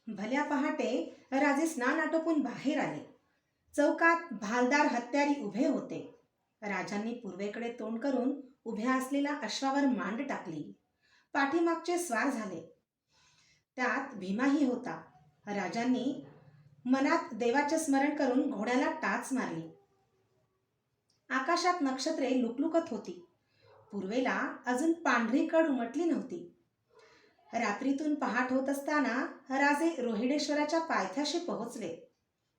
भल्या पहाटे राजे स्नान आटोपून बाहेर आले. चौकात भालदार हत्यारी उभे होते. राजांनी पूर्वेकडे तोंड करून उभ्या असलेल्या अश्वावर मांड टाकली. पाठीमागचे स्वार झाले. त्यात भीमाही होता. राजांनी मनात देवाचे स्मरण करून घोड्याला टाच मारली. आकाशात नक्षत्रे लुकलुकत होती. पूर्वेला अजून पांढरी कड उमटली नव्हती. रात्रीतून पहाट होत असताना राजे रोहिडेश्वराच्या पायथ्याशी पोहोचले.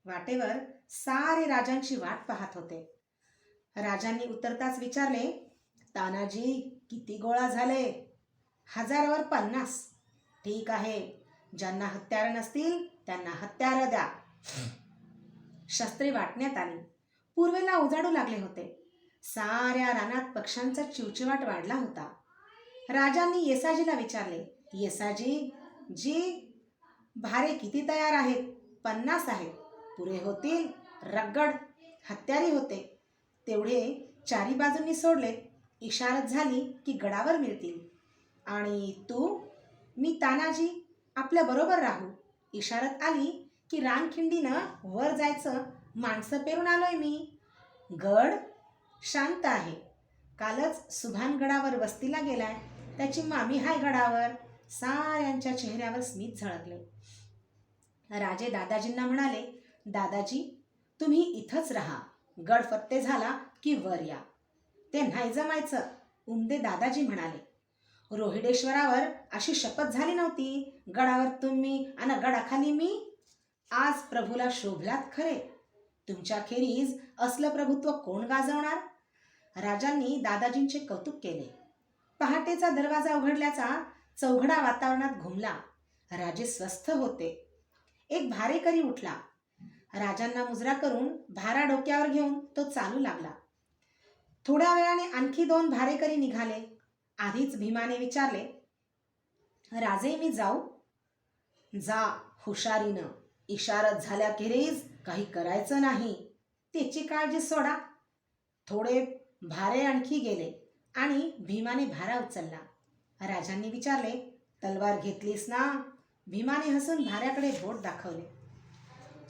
वाटेवर सारे राजांची वाट पाहत होते. राजांनी उतरताच विचारले, तानाजी, किती गोळा झाले? 1000वर 50. ठीक आहे, ज्यांना हत्यार नसतील त्यांना हत्यार द्या. शस्त्रे वाटण्यात आली. पूर्वेला उजाडू लागले होते. साऱ्या रानात पक्ष्यांचा चिवचिवाट वाढला होता. राजांनी येसाजीला विचारले, येसाजी जी, भारे किती तयार आहेत? 50 आहेत. पुरे होतील? रगड हत्यारी होते. तेवढे चारी बाजूंनी सोडलेत. इशारत झाली की गडावर मिळतील. आणि तू? मी तानाजी, आपल्या बरोबर राहू. इशारत आली की रानखिंडीनं वर जायचं. माणसं पेरून आलोय मी. गड शांत आहे. कालच सुभान गडावर वस्तीला गेलाय. त्याची मामी हाय गडावर. साऱ्यांच्या चेहऱ्यावर स्मित झळकले. राजे दादाजींना म्हणाले, दादाजी, तुम्ही इथंच राहा. गड फत्ते झाला की वर या. ते नाही जमायचं, उमदे दादाजी म्हणाले. रोहिडेश्वरावर अशी शपथ झाली नव्हती. गडावर तुम्ही आणि गडाखाली मी. आज प्रभूला शोभलात खरे. तुमच्याखेरीज असलं प्रभुत्व कोण गाजवणार? राजांनी दादाजींचे कौतुक केले. पहाटेचा दरवाजा उघडल्याचा चौघडा वातावरणात घुमला. राजे स्वस्थ होते. एक भारेकरी उठला. राजांना मुजरा करून भारा डोक्यावर घेऊन तो चालू लागला. थोड्या वेळाने आणखी 2 भारेकरी निघाले. आधीच भीमाने विचारले, राजे, मी जाऊ? जा हुशारीनं. इशारत झाल्याखेरीज काही करायचं नाही. त्याची काळजी सोडा. थोडे भारे आणखी गेले आणि भीमाने भारा उचलला. राजांनी विचारले, तलवार घेतलीस ना? भीमाने हसून भाऱ्याकडे बोट दाखवले.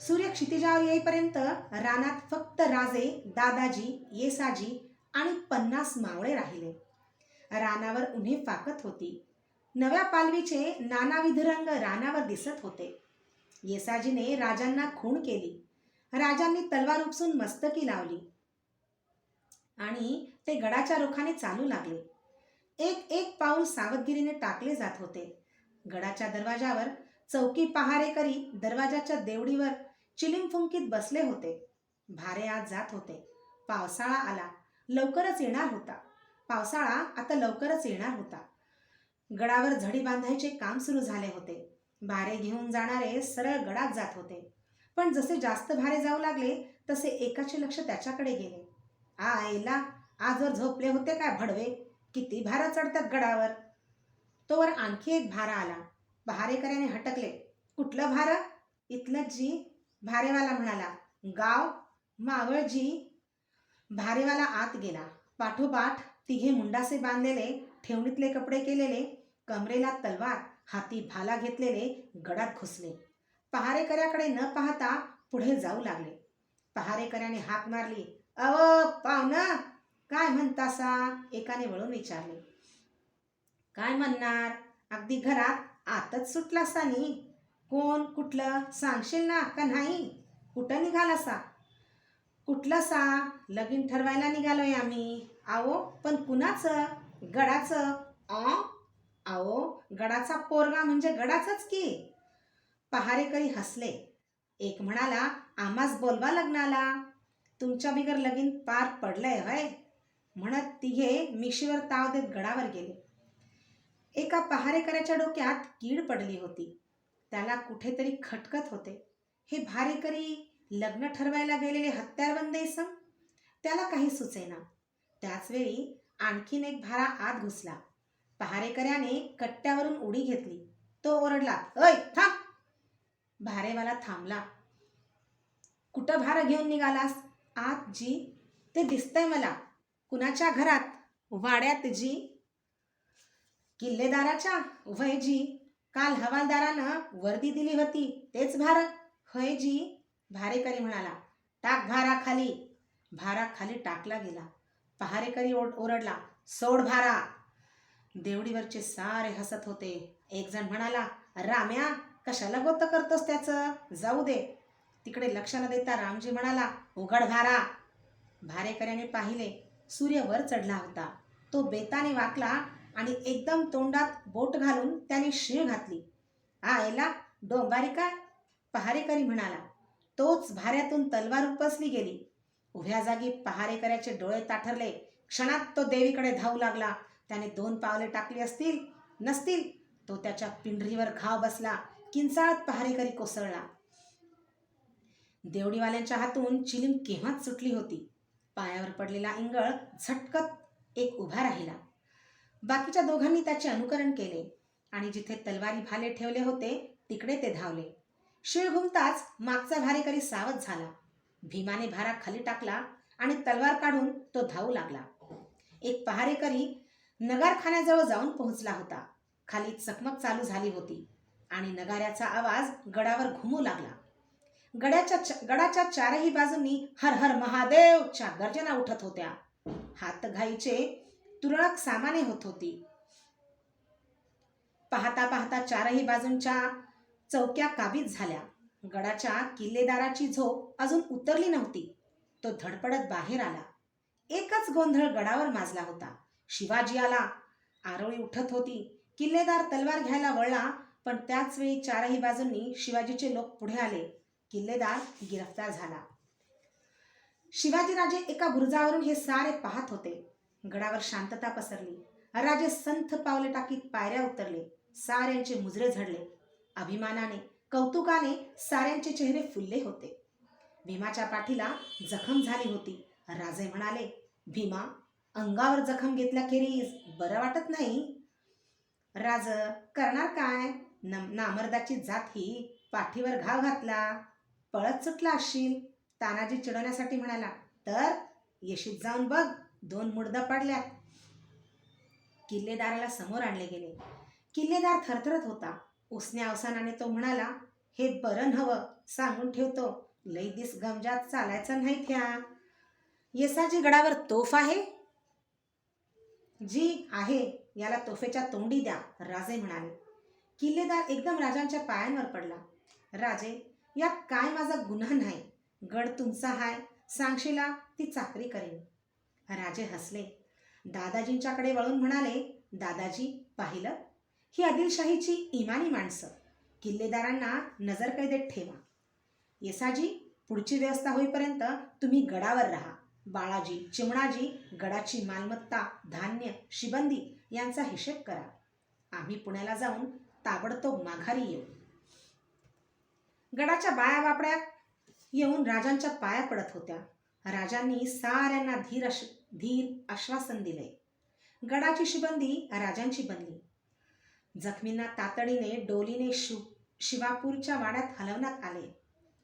सूर्य क्षितिजावर येईपर्यंत रानात फक्त राजे, दादाजी, येसाजी आणि 50 मावळे राहिले. रानावर उन्हे फाकत होती. नव्या पालवीचे नानाविध रंग रानावर दिसत होते. येसाजीने राजांना खूण केली. राजांनी तलवार उपसून मस्तकी लावली आणि ते गडाच्या रुखाने चालू लागले. एक एक पाऊल सावधगिरीने टाकले जात होते. गडाच्या दरवाजावर चौकी पहारेकरी दरवाजाच्या देवडीवर चिलीम फुंकीत बसले होते. भारे आत जात होते. पावसाळा आला, लवकरच येणार होता. पावसाळा आता लवकरच येणार होता. गडावर झडी बांधायचे काम सुरू झाले होते. भारे घेऊन जाणारे सरळ गडात जात होते. पण जसे जास्त भारे जाऊ लागले तसे एकाचे लक्ष त्याच्याकडे गेले. आईला, आजवर झोपले होते काय भडवे? किती भारा चढतात गडावर. तोवर आणखी एक भारा आला. भारेकऱ्याने हटकले. कुठलं भार? इथलंच जी, भारेवाला म्हणाला. गाव? मावळजी. भारेवाला आत गेला. पाठोपाठ 3 मुंडासे बांधलेले, ठेवणीतले कपडे केलेले, कमरेला तलवार, हाती भाला घेतलेले गडात घुसले. पहारेकऱ्याकडे न पाहता पुढे जाऊ लागले. पहारेकऱ्याने हाक मारली. अव पाहुणं, काय म्हणतासा? एकाने वळून विचारले. काय म्हणणार? अगदी घरात आतच सुटलासा नी? कोण, कुठलं सांगशील ना का नाही? कुठं निघालासा? कुठलं सा? लगीन ठरवायला निघालोय आम्ही. आओ, पण कुणाचं? गडाचं. आओ, गडाचा पोरगा म्हणजे गडाचाच की. पहारेकरी हसले. एक म्हणाला, आम्हाच बोलवा लग्नाला. तुमच्या बिगर लगीन पार पडलंय व्हय? म्हणत 3 मिशीवर ताव देत गडावर गेले. एका पहारेकऱ्याच्या डोक्यात कीड पडली होती. त्याला कुठेतरी खटकत होते. हे भारेकरी, लग्न ठरवायला गेलेले हत्यारबंद इसम? त्याला काही सुचेना. त्याचवेळी आणखीन एक भारा आत घुसला. पहारेकऱ्याने कट्ट्यावरून उडी घेतली. तो ओरडला, अय थांब. भारेवाला थांबला. कुठं भार घेऊन निघालास? आत जी. ते दिसतंय मला. कुणाच्या घरात? वाड्यात जी. किल्लेदाराच्या? वय जी. काल हवालदारानं वर्दी दिली होती तेच भार? होय जी. भारेकरी म्हणाला. टाक भारा खाली. भारा खाली टाकला गेला. पहारेकरी ओरडला, सोड भारा. देवडीवरचे सारे हसत होते. एक जण म्हणाला, राम्या, कशाला गोत करतोस त्याचं? जाऊ दे. तिकडे लक्ष न देता रामजी म्हणाला, उघड भारा. भारेकऱ्याने पाहिले. सूर्य वर चढला होता. तो बेताने वाकला आणि एकदम तोंडात बोट घालून त्याने शीळ घातली. आयला डोंबारी काय? पहारेकरी म्हणाला. तोच भाऱ्यातून तलवार उपसली गेली. उभ्या जागी पहारेकऱ्याचे डोळे ताठरले. क्षणात तो देवीकडे धावू लागला. त्याने 2 पावले टाकली नसतील, तो त्याच्या पिंढरीवर घाव बसला. किंचाळत पहारेकरी कोसळला. देवडीवाल्यांच्या हातून चिलीम केव्हाच सुटली होती. पायावर पडलेला इंगळ झटकत एक उभा राहिला. बाकीच्या दोघांनी त्याचे अनुकरण केले आणि जिथे तलवारी भाले ठेवले होते तिकडे ते धावले. शीळ घुमताच मागचा भारेकरी सावध झाला. भीमाने भारा खाली टाकला आणि तलवार काढून तो धावू लागला. एक पहारेकरी नगारखान्याजवळ जाऊन पोहोचला होता. खाली चकमक चालू झाली होती आणि नगाऱ्याचा आवाज गडावर घुमू लागला. गडाच्या चारही बाजूंनी हर हर महादेवच्या गर्जना उठत होत्या. हातघाईचे तुरळक सामाने होत होती. पाहता पाहता चारही बाजूंच्या चौक्या काबीज झाल्या. गडाच्या किल्लेदाराची झोप अजून उतरली नव्हती. तो धडपडत बाहेर आला. एकच गोंधळ गडावर माजला होता. शिवाजी आला. आरोळी उठत होती. किल्लेदार तलवार घ्यायला वळला, पण त्याच वेळी चारही बाजूंनी शिवाजीचे लोक पुढे आले. किल्लेदार गिरफ्तार झाला. शिवाजीराजे एका बुरुजावरून हे सारे पाहत होते. गडावर शांतता पसरली. राजे संथ पावले टाकीत पायऱ्या उतरले. साऱ्यांचे मुजरे झडले. अभिमानाने, कौतुकाने साऱ्यांचे चेहरे फुलले होते. भीमाच्या पाठीला जखम झाली होती. राजे म्हणाले, भीमा, अंगावर जखम घेतल्याखेरीज बरं वाटत नाही. राज, करणार काय? नामर्दाची जात ही. पाठीवर घाव घातला, पळत सुटला असशील. तानाजी चिडवण्यासाठी म्हणाला, तर येशीत जाऊन बघ, 2 मुडदा पडल्यात. किल्लेदाराला समोर आणले गेले. किल्लेदार थरथरत होता. उसन्या अवसानाने तो म्हणाला, हे बरं नव्हं, सांगून ठेवतो. लई दिस गमजात चालायचं नाही त्या. येसाजी, गडावर तोफ आहे? जी आहे. याला तोफेच्या तोंडी द्या, राजे म्हणाले. किल्लेदार एकदम राजांच्या पायांवर पडला. राजे, यात काय माझा गुन्हा नाही. गड तुमचा हाय. सांगशीला ती चाकरी करेन. राजे हसले. दादाजींच्याकडे वळून म्हणाले, दादाजी, पाहिलं? ही आदिलशाहीची इमानी माणसं. किल्लेदारांना नजरकैदेत ठेवा. येसाजी, पुढची व्यवस्था होईपर्यंत तुम्ही गडावर राहा. बाळाजी, चिमणाजी गडाची मालमत्ता, धान्य, शिबंदी यांचा हिशेब करा. आम्ही पुण्याला जाऊन ताबडतोब माघारी येऊ. गडाच्या बाया बापड्या येऊन राजांच्या पाया पडत होत्या. राजांनी साऱ्यांना धीर आश्वासन दिले. गडाची शिबंदी राजांची बनली. जखमींना तातडीने डोलीने शिवापूरच्या वाड्यात हलवण्यात आले.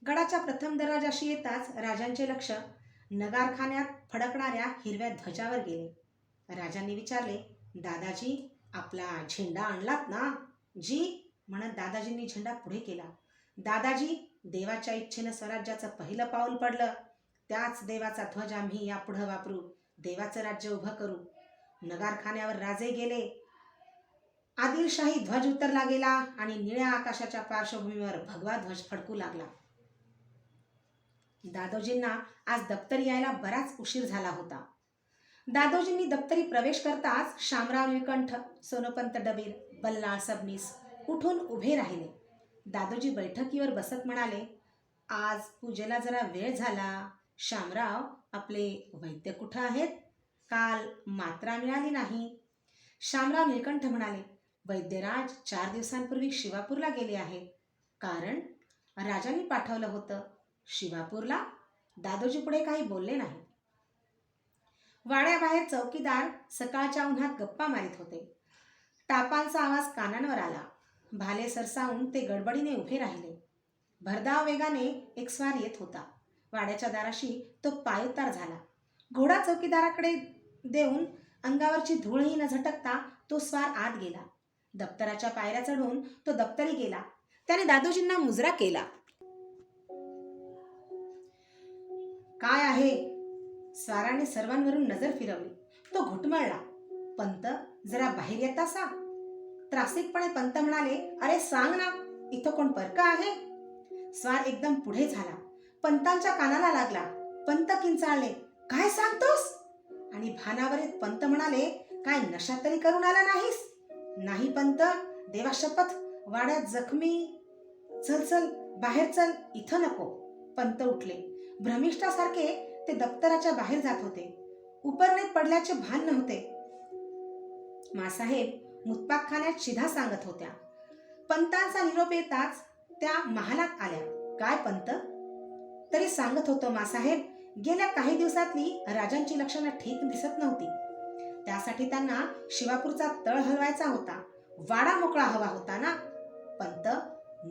गडाच्या प्रथम दरवाजाशी येताच राजांचे लक्ष नगारखान्यात फडकणाऱ्या हिरव्या ध्वजावर गेले. राजांनी विचारले, दादाजी, आपला झेंडा आणलात ना? जी, म्हणत दादाजींनी झेंडा पुढे केला. दादाजी, देवाच्या इच्छेनं स्वराज्याचं पहिलं पाऊल पडलं. त्याच देवाचा ध्वज आम्ही यापुढं वापरू. देवाचं राज्य उभं करू. नगारखान्यावर राजे गेले. आदिलशाही ध्वज उतरला गेला आणि निळ्या आकाशाच्या पार्श्वभूमीवर भगवा ध्वज फडकू लागला. दादोजींना आज दप्तरी यायला बराच उशीर झाला होता. दादोजींनी दप्तरी प्रवेश करताच शामराव निळकंठ, सोनोपंत डबीर, बल्लाळ सबनीस उठून उभे राहिले. दादोजी बैठकीवर बसत म्हणाले, आज पूजेला जरा वेळ झाला. शामराव, आपले वैद्य कुठं आहेत? काल मात्रा मिळाली नाही. शामराव निळकंठ म्हणाले, वैद्यराज 4 दिवसांपूर्वी शिवापूरला गेले आहेत. कारण? राजांनी पाठवलं होतं. शिवापूरला? दादोजी पुढे काही बोलले नाही. वाड्याबाहेर चौकीदार सकाळच्या उन्हात गप्पा मारित होते. टापांचा आवाज कानांवर आला. भाले सरसावून ते गडबडीने उभे राहिले. भरधाव वेगाने एक स्वार येत होता. वाड्याच्या दाराशी तो पायउतार झाला. घोडा चौकीदाराकडे देऊन अंगावरची धूळही न झटकता तो स्वार आत गेला. दप्तराच्या पायऱ्या चढून तो दप्तरी गेला. त्याने दादोजींना मुजरा केला. काय आहे? स्वाराने सर्वांवरून नजर फिरवली. तो घुटमळला. पंत, जरा बाहेर येता सा? त्रासिकपणे पंत म्हणाले, अरे सांग ना, इथं कोण परका आहे? स्वार एकदम पुढे झाला. पंतांच्या कानाला लागला. पंत किंचाळले, काय सांगतोस? आणि भानावर येत पंत म्हणाले, काय नशा तरी करून आला नाहीस? नाही पंत, देवा शपथ, वाड्यात जखमी. चल चल बाहेर चल, इथं नको. पंत उठले. भ्रमिष्ठासारखे ते दप्तराच्या बाहेर जात होते. उपरणीत पडल्याचे भान नव्हते. मासाहेब मुतपाकखान्यात शिधा सांगत होत्या. पंतांचा निरोप येताच त्या महालात आल्या. काय पंत? तरी सांगत होतो मासाहेब, गेल्या काही दिवसातली राजांची लक्षणं ठीक दिसत नव्हती. त्यासाठी त्यांना शिवापूरचा तळ हलवायचा होता. वाडा मोकळा हवा होता ना. पंत,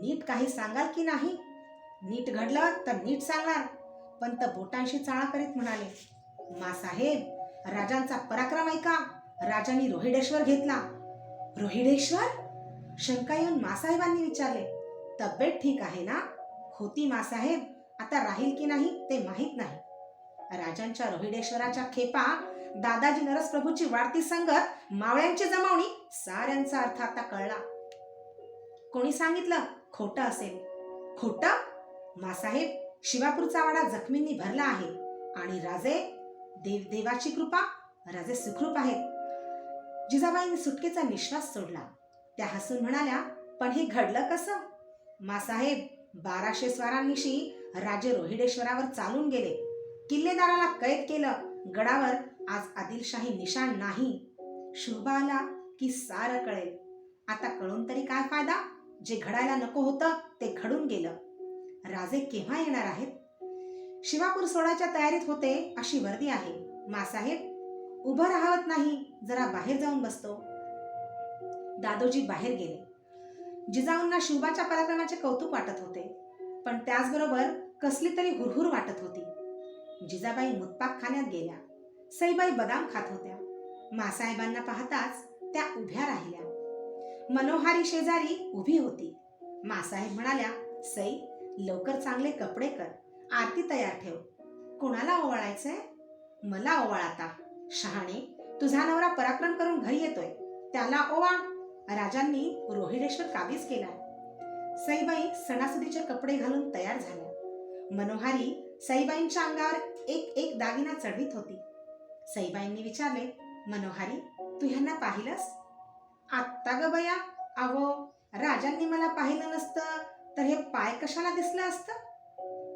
नीट काही सांगाल की नाही? नीट घडलं तर नीट सांगणार. पंत बोटांशी चाळा करीत म्हणाले, मासाहेब, राजांचा पराक्रम ऐका. राजांनी रोहिडेश्वर घेतला. रोहिडेश्वर? शंका येऊन मासाहेबांनी विचारले. तब्येत ठीक आहे ना? होती मासाहेब, आता राहील की नाही ते माहीत नाही. राजांच्या रोहिडेश्वराच्या खेपा, दादाजी नरसप्रभूची वाढती संगत, मावळ्यांची जमावणी, साऱ्यांचा अर्थ आता कळला. कोणी सांगितलं? खोटं असेल. खोटं? मासाहेब, शिवापूरचा वाडा जखमींनी भरला आहे आणि राजे, देवाची कृपा, राजे सुखरूप आहेत. जिजाबाईंनी सुटकेचा निश्वास सोडला. त्या हसून म्हणाल्या, पण हे घडलं कसं? मासाहेब, 1200 स्वारांनिशी राजे रोहिडेश्वरावर चालून गेले. किल्लेदाराला कैद केलं. गडावर आज आदिलशाही निशाण नाही. शुभ आला की सारं कळेल. आता कळून तरी काय फायदा? जे घडायला नको होतं ते घडून गेलं. राजे केव्हा येणार आहेत? शिवापूर सोडायच्या तयारीत होते अशी वर्दी आहे. मासाहेब, उभं राहत नाही, जरा बाहेर जाऊन बसतो. दादोजी बाहेर गेले. जिजाऊंना शिवबाच्या पराक्रमाचे कौतुक वाटत होते, पण त्याचबरोबर कसली तरी हुरहुर वाटत होती. जिजाबाई मुतपाकखान्यात गेल्या. सईबाई बदाम खात होत्या. मासाहेबांना पाहताच त्या उभ्या राहिल्या. मनोहारी शेजारी उभी होती. मासाहेब म्हणाल्या, सई, लवकर चांगले कपडे कर, आरती तयार ठेव. कोणाला ओवाळायचंय? मला ओवाळ आता. शहाणे, तुझा नवरा पराक्रम करून घरी येतोय, त्याला ओवाळ. राजांनी रोहिडेश्वर काबीज केलाय. सईबाई सणासुदीचे कपडे घालून तयार झाल्या. मनोहारी सईबाईंच्या अंगावर एक एक दागिना चढवीत होती. सईबाईंनी विचारले, मनोहारी, तू ह्यांना पाहिलंस? आत्ता ग बया, अहो, राजांनी मला पाहिलं नसतं तर हे पाय कशाला दिसलं असतं?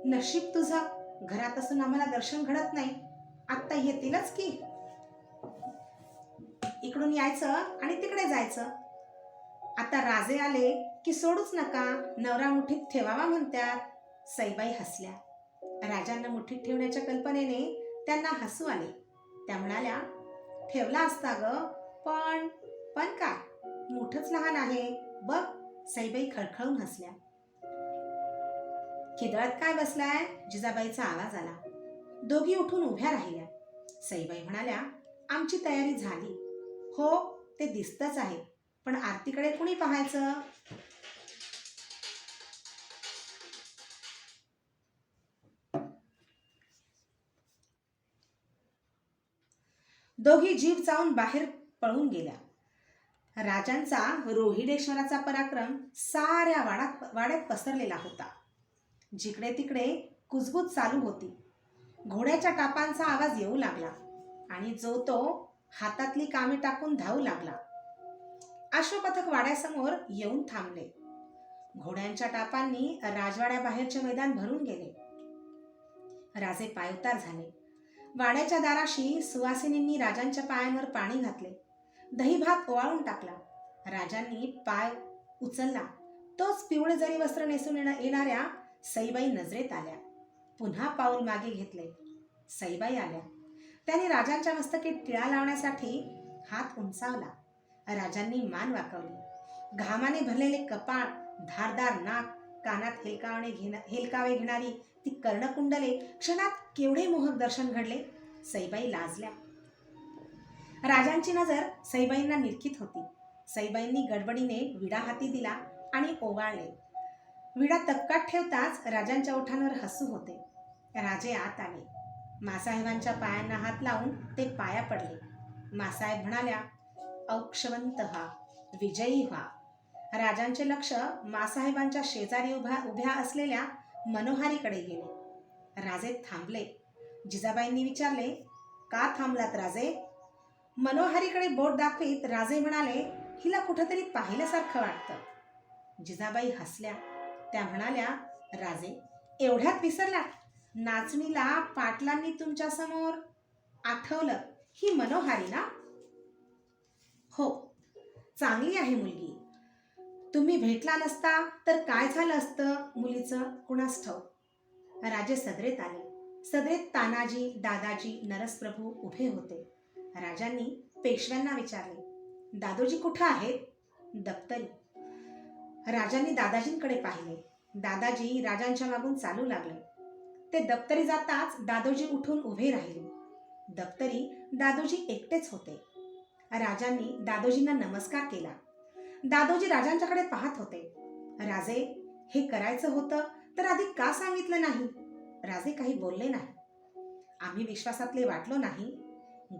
नशीब तुझं, घरात असून आम्हाला दर्शन घडत नाही. आत्ता येतीलच की. इकडून यायचं आणि तिकडे जायचं. आता राजे आले की सोडूच नका, नवरा मुठीत ठेवावा म्हणतात. सईबाई हसल्या. राजांना मुठीत ठेवण्याच्या कल्पनेने त्यांना हसू आले. त्या म्हणाल्या, ठेवला असता ग, पण काय, मुठच लहान आहे बघ. सईबाई खळखळून हसल्या. खिदळत काय बसलाय? जिजाबाईचा आवाज आला. दोघी उठून उभ्या राहिल्या. सईबाई म्हणाल्या, आमची तयारी झाली. हो, ते दिसतच आहे, पण आरतीकडे कुणी पाहायचं? दोघी जीव चावून बाहेर पळून गेल्या. राजांचा रोहिडेश्वराचा पराक्रम साऱ्या वाड्यात पसरलेला होता. जिकडे तिकडे कुजबूज चालू होती. घोड्याच्या टापांचा आवाज येऊ लागला आणि जो तो हातातली कामे टाकून धावू लागला. अश्वपथक वाड्यासमोर येऊन थांबले. घोड्यांच्या टापांनी राजवाड्याबाहेरचे मैदान भरून गेले. राजे पायउतार झाले. वाड्याच्या दाराशी सुवासिनींनी राजांच्या पायांवर पाणी घातले. दही भात ओवाळून टाकला. राजांनी पाय उचलला. तोच पिवळे जरी वस्त्र नेसून येणाऱ्या सईबाई नजरेत आल्या. पुन्हा पाऊल मागे घेतले. सईबाई आल्या. त्यांनी राजांच्या मस्तकी टिळा लावण्यासाठी हात उंचावला. राजांनी मान वाकवली. घामाने भरलेले कपाळ, धारदार नाक, कानात हेलकावे घेणारी ती कर्णकुंडले, क्षणात केवढे मोहक दर्शन घडले. सईबाई लाजल्या. राजांची नजर सईबाईंना निरखीत होती. सईबाईंनी गडबडीने विडा हाती दिला आणि ओवाळले. विडा तपकात ठेवताच राजांच्या ओठांवर हसू होते. राजे आत आले. मासाहेबांच्या पायांना हात लावून ते पाया पडले. मासाहेब म्हणाल्या, औक्षवंत व्हा, विजयी व्हा. राजांचे लक्ष मासाहेबांच्या शेजारी उभ्या असलेल्या मनोहारीकडे गेले. राजे थांबले. जिजाबाईंनी विचारले, का थांबलात राजे? मनोहारीकडे बोट दाखवीत राजे म्हणाले, हिला कुठंतरी पाहिल्यासारखं वाटतं. जिजाबाई हसल्या. त्या म्हणाल्या, राजे एवढ्यात विसरलात? नाचणीला पाटलांनी तुमच्या समोर आठवलं, ही मनोहारी ना? हो, चांगली आहे मुलगी. तुम्ही भेटला नसता तर काय झालं असतं मुलीचं कुणास ठाऊक. राजे सदरेत आले. सदरेत तानाजी, दादाजी, नरसप्रभू उभे होते. राजांनी पेशव्यांना विचारले, दादोजी कुठं आहेत? दप्तरी. राजांनी दादाजींकडे पाहिले. दादाजी राजांच्या मागून चालू लागले. ते दप्तरी जाताच दादोजी उठून उभे राहिले. दप्तरी दादोजी एकटेच होते. राजांनी दादोजींना नमस्कार केला. दादोजी राजांच्याकडे पाहत होते. राजे, हे करायचं होतं तर आधी का सांगितलं नाही? राजे काही बोलले नाही. आम्ही विश्वासातले वाटलो नाही.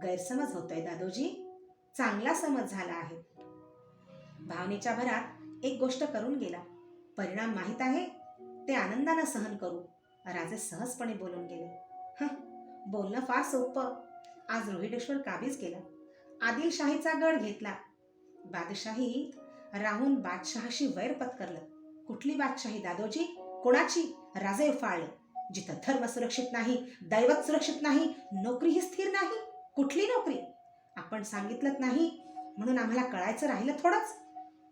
गैरसमज होतोय दादोजी. चांगला समज झाला आहे. भावनेच्या भरात एक गोष्ट करून गेला. परिणाम माहीत आहे. ते आनंदानं सहन करू. राजे सहजपणे बोलून गेले. बोलणं फार सोपं. आज रोहिडेश्वर काबीज केला. आदिलशाहीचा गड घेतला. बादशाही राहून बादशहाशी वैर पत्करलं. कुठली बादशाही दादोजी? कोणाची? राजे उफाळले. जिथं धर्म सुरक्षित नाही, दैवत सुरक्षित नाही, नोकरीही स्थिर नाही. कुठली नोकरी? आपण सांगितलं नाही म्हणून आम्हाला कळायचं राहिलं थोडंच.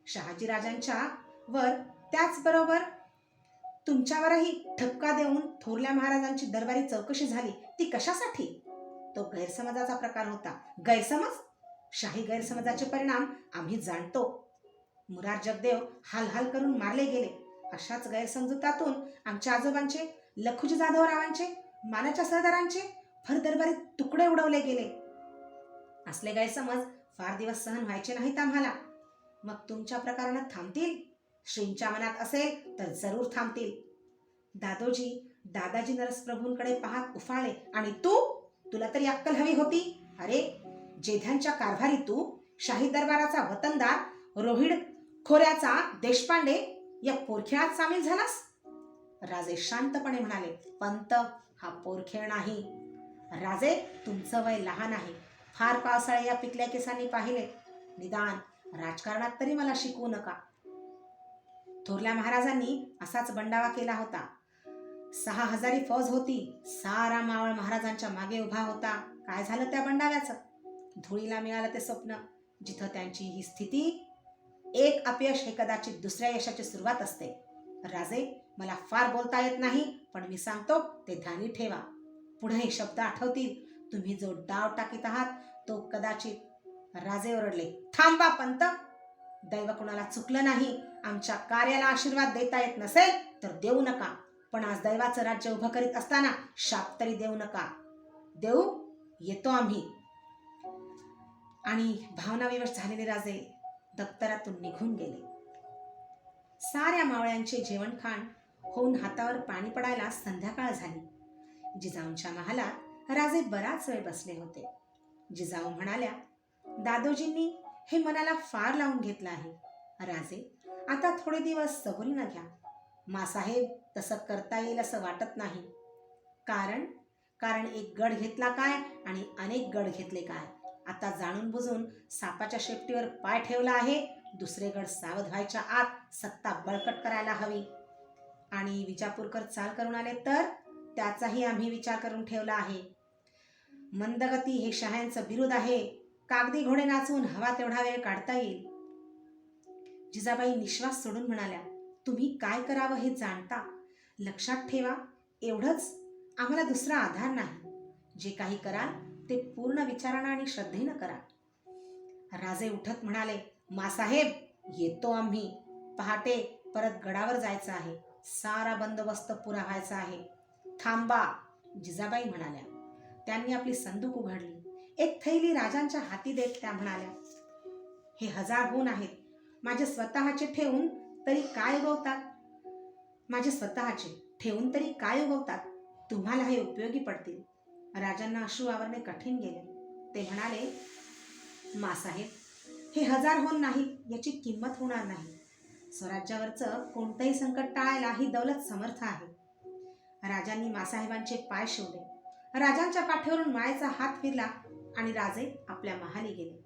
शहाजीराजांच्या वर, त्याचबरोबर तुमच्यावरही ठपका देऊन थोरल्या महाराजांची दरबारी चौकशी झाली. ती कशासाठी? तो गैरसमजाचा प्रकार होता. गैरसमज? शाही गैरसमजाचे परिणाम आम्ही जाणतो. मुरार जगदेव हाल हाल करून मारले गेले. अशाच गैरसमजुतातून आमच्या आजोबांचे, लखुजी जाधवरावांचे, मानाच्या सरदारांचे भरदरबारी तुकडे उडवले गेले. असले गैरसमज फार दिवस सहन व्हायचे नाहीत आम्हाला. मग तुमच्या प्रकारानं थांबतील? श्रींच्या मनात असेल तर जरूर थांबतील. दादोजी दादाजी नरसप्रभूंकडे पाहत उफाळले. आणि तू? तुला तरी अक्कल हवी होती. अरे, जेध्यांच्या कारभारी तू, शाही दरबाराचा वतनदार, रोहिड खोऱ्याचा देशपांडे या पोरखेळात सामील झालास? राजे शांतपणे म्हणाले, पंत, हा पोरखेळ नाही. राजे, तुमचं वय लहान आहे. फार पावसाळे या पिकल्या केसांनी पाहिले. निदान राजकारणात तरी मला शिकवू नका. थोरल्या महाराजांनी असाच बंडावा केला होता. 6,000 फौज होती. सारा मावळ महाराजांच्या मागे उभा होता. काय झालं त्या बंडाव्याचं? धुळीला मिळालं ते स्वप्न. जिथं त्यांची ही स्थिती, एक अपयश हे कदाचित दुसऱ्या यशाची सुरुवात असते. राजे, मला फार बोलता येत नाही, पण मी सांगतो ते ध्यानी ठेवा. पुढे हे शब्द आठवतील. तुम्ही जो डाव टाकीत आहात तो कदाचित. राजे ओरडले, थांबा पंत. दैव कुणाला चुकलं नाही. आमच्या कार्याला आशीर्वाद देता येत नसेल तर देऊ नका, पण आज दैवाचं राज्य उभं करीत असताना शाप तरी देऊ नका. देऊ? येतो आम्ही. आणि भावनाविवश झालेले राजे दप्तरातून निघून गेले. साऱ्या मावळ्यांचे जेवणखाण होऊन हातावर पाणी पडायला संध्याकाळ झाली. जिजाऊंच्या महालात राजे बराच वेळ बसले होते. जिजाऊ म्हणाल्या, दादोजींनी हे मनाला फार लावून घेतलं आहे. राजे, आता थोडे दिवस सबुरीनं घ्या. मासाहेब, तसं करता येईल असं वाटत नाही. कारण एक गड घेतला काय आणि अनेक गड घेतले काय. आता जाणून बुजून सापाच्या शेपटीवर पाय ठेवला आहे. दुसरे गड सावध व्हायच्या आत सत्ता बळकट करायला हवी. आणि विजापूरकर चाल करून आले तर त्याचाही आम्ही विचार करून ठेवला आहे. मंदगती हे शहांचं बिरुद आहे. कागदी घोडे नाचवून हवा तेवढा वेळ काढता येईल. जिजाबाई निश्वास सोडून म्हणाल्या, तुम्ही काय करावं हे जाणता. लक्षात ठेवा, एवढंच, आम्हाला दुसरा आधार नाही. जे काही कराल ते पूर्ण विचारानं आणि श्रद्धेनं करा. राजे उठत म्हणाले, मासाहेब, येतो आम्ही. पहाटे परत गडावर जायचं आहे. सारा बंदोबस्त पुरा व्हायचा आहे. थांबा, जिजाबाई म्हणाल्या. त्यांनी आपली संदूक उघडली. एक थैली राजांच्या हाती देत त्या म्हणाल्या, हे 1000 होऊन आहेत. माझे स्वतःचे ठेवून तरी काय उगवतात? माझे स्वतःचे ठेवून तरी काय उगवतात? तुम्हाला हे उपयोगी पडतील. राजांना अश्रू आवरणे कठीण गेले. ते म्हणाले, मासाहेब, हे 1000 होऊन नाही याची किंमत होणार नाही. स्वराज्यावरचं कोणतंही संकट टाळायला ही दौलत समर्थ आहे. राजांनी मासाहेबांचे पाय शिवले. राजांच्या पाठीवरून मायेचा हात फिरला आणि राजे आपल्या महाली गेले.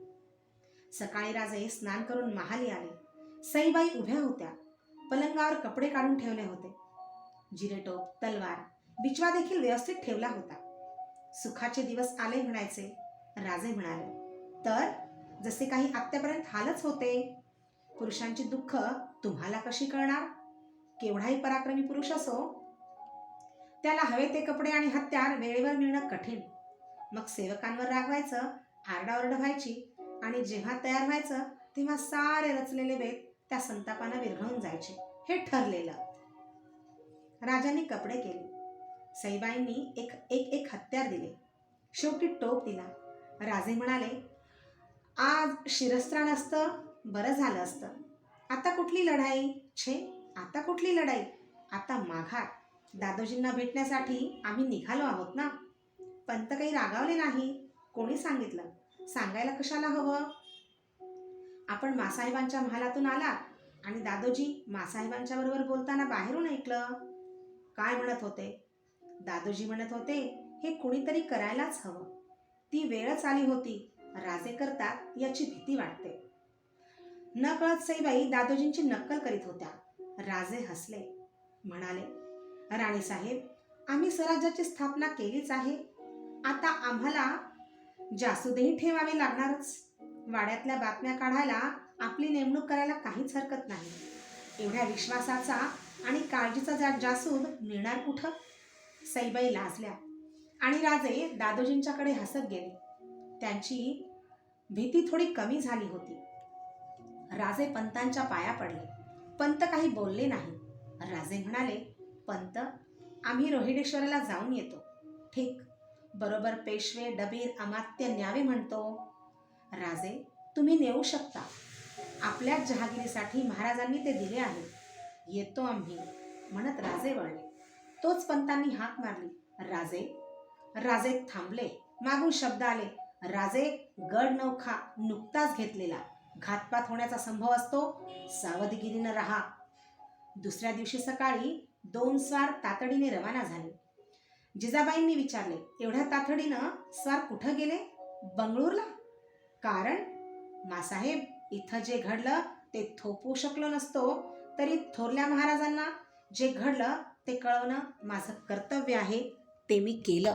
सकाळी राजे स्नान करून महाली आले. सईबाई उभ्या होत्या. पलंगावर कपडे काढून ठेवले होते. जिरेटोप, तलवार, बिचवा देखील व्यवस्थित ठेवला होता. सुखाचे दिवस आले म्हणायचे. राजे म्हणाले, तर जसे काही आत्तापर्यंत हालच होते. पुरुषांची दुःख तुम्हाला कशी कळणार? केवढाही पराक्रमी पुरुष असो, त्याला हवे ते कपडे आणि हत्यार वेळेवर मिळणं कठीण. मग सेवकांवर रागवायचं, आरडाओरड व्हायची आणि जेव्हा तयार व्हायचं तेव्हा सारे रचलेले बेत त्या संतापानं विरघळून जायचे. हे ठरलेलं. राजांनी कपडे केले. सईबाईंनी एक हत्यार दिले. शेवटी टोप दिला. राजे म्हणाले, आज शिरस्त्राण असतं बरं झालं असतं. आता कुठली लढाई? छे, आता कुठली लढाई? आता माघार. दादोजींना भेटण्यासाठी आम्ही निघालो आहोत ना. पंत काही रागावले नाही. कोणी सांगितलं? सांगायला कशाला हवं? आपण मासाहेबांच्या महालातून आलात आणि दादोजी मासाहेबांच्या बरोबर बोलताना बाहेरून ऐकलं. काय म्हणत होते? दादोजी म्हणत होते, हे कुणीतरी करायलाच हवं. ती वेळच आली होती. राजे करतात याची भीती वाटते. न कळत सईबाई दादोजींची नक्कल करीत होत्या. राजे हसले. म्हणाले, राणीसाहेब, आम्ही स्वराज्याची स्थापना केलीच आहे. आता आम्हाला जासूदही ठेवावे लागणारच. वाड्यातल्या बातम्या काढायला आपली नेमणूक करायला काहीच हरकत नाही. एवढ्या विश्वासाचा आणि काळजीचा जासूद मिळणार कुठं? सईबाई लाजल्या आणि राजे दादोजींच्याकडे हसत गेले. त्यांची भीती थोडी कमी झाली होती. राजे पंतांच्या पाया पडले. पंत काही बोलले नाही. राजे म्हणाले, पंत, आम्ही रोहिडेश्वराला जाऊन येतो. ठीक, बरोबर पेशवे, डबीर, अमात्य न्यावे म्हणतो. राजे, तुम्ही नेऊ शकता. आपल्याच जहागिरीसाठी महाराजांनी ते दिले आहे. येतो आम्ही, म्हणत राजे वळले. तोच पंतांनी हाक मारली. राजे. राजे थांबले. मागून शब्द आले, राजे, गड नौखा नुकताच घेतलेला. घातपात होण्याचा संभव असतो. सावधगिरीनं राहा. दुसऱ्या दिवशी सकाळी 2 स्वार तातडीने रवाना झाले. जिजाबाईंनी विचारले, एवढ्या तातडीनं स्वार कुठं गेले? बंगळूरला. कारण? मासाहेब, इथं जे घडलं ते थोपवू शकलो नसतो, तरी थोरल्या महाराजांना जे घडलं ते कळवणं माझं कर्तव्य आहे. ते मी केलं.